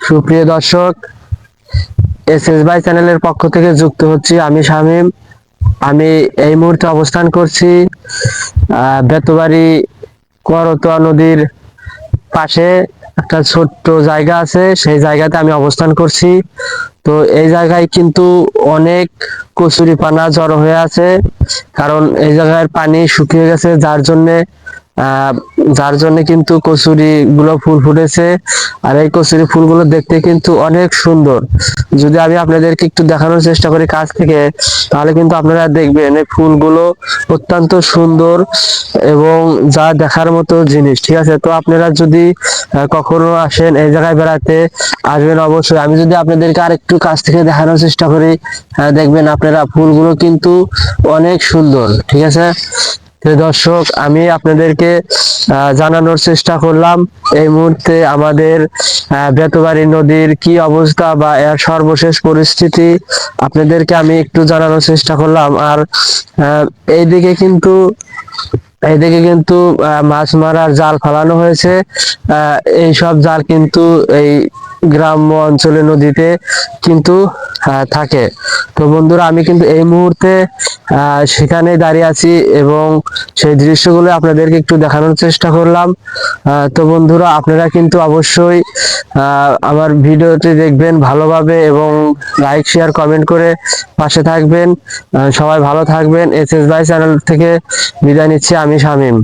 সুপ্রিয় দর্শক, S S ভাই চ্যানেলের পক্ষ থেকে যুক্ত হচ্ছি আমি শামীম। আমি এই মুহূর্তে অবস্থান করছি বেতবাড়ি করতোয়া নদীর পাশে একটা ছোট্ট জায়গা আছে, সেই জায়গাতে আমি অবস্থান করছি। তো এই জায়গায় কিন্তু অনেক কচুরিপানা জড়ো হয়ে আছে, কারণ এই জায়গার পানি শুকিয়ে গেছে, যার জন্য কিন্তু কচুরি গুলো ফুল ফুটেছে। আর এই কচুরি ফুলগুলো দেখতে কিন্তু অনেক সুন্দর। যদি আমি আপনাদেরকে একটু দেখানোর চেষ্টা করি কাছ থেকে, তাহলে কিন্তু আপনারা দেখবেন এই ফুলগুলো অত্যন্ত সুন্দর এবং যা দেখার মতো জিনিস। ঠিক আছে, তো আপনারা যদি কখনো আসেন এই জায়গায় বেড়াতে, আসবেন অবশ্যই। আমি যদি আপনাদেরকে আরেকটু কাছ থেকে দেখানোর চেষ্টা করি, দেখবেন আপনারা ফুলগুলো কিন্তু অনেক সুন্দর। ঠিক আছে, তো দর্শক, আমি আপনাদেরকে জানানোর চেষ্টা করলাম এই মুহূর্তে আমাদের বেতবাড়ি নদীর কি অবস্থা বা এর সর্বশেষ পরিস্থিতি আপনাদেরকে আমি একটু জানানোর চেষ্টা করলাম। আর আহ, এইদিকে কিন্তু এইদিকে কিন্তু মাছ মারার জাল ফালানো হয়েছে। এই সব জাল কিন্তু এই গ্রাম্য অঞ্চলে নদীতে কিন্তু থাকে। তো বন্ধুরা, আমি কিন্তু এই মুহূর্তে সেখানে দাঁড়িয়ে আছি এবং সেই দৃশ্যগুলো আপনাদেরকে একটু দেখানোর চেষ্টা করলাম। তো বন্ধুরা, আপনারা কিন্তু অবশ্যই আমার ভিডিওটি দেখবেন ভালোভাবে এবং লাইক শেয়ার কমেন্ট করে পাশে থাকবেন। সবাই ভালো থাকবেন। এস এস ভাই চ্যানেল থেকে বিদায় নিচ্ছি আমি শামীম।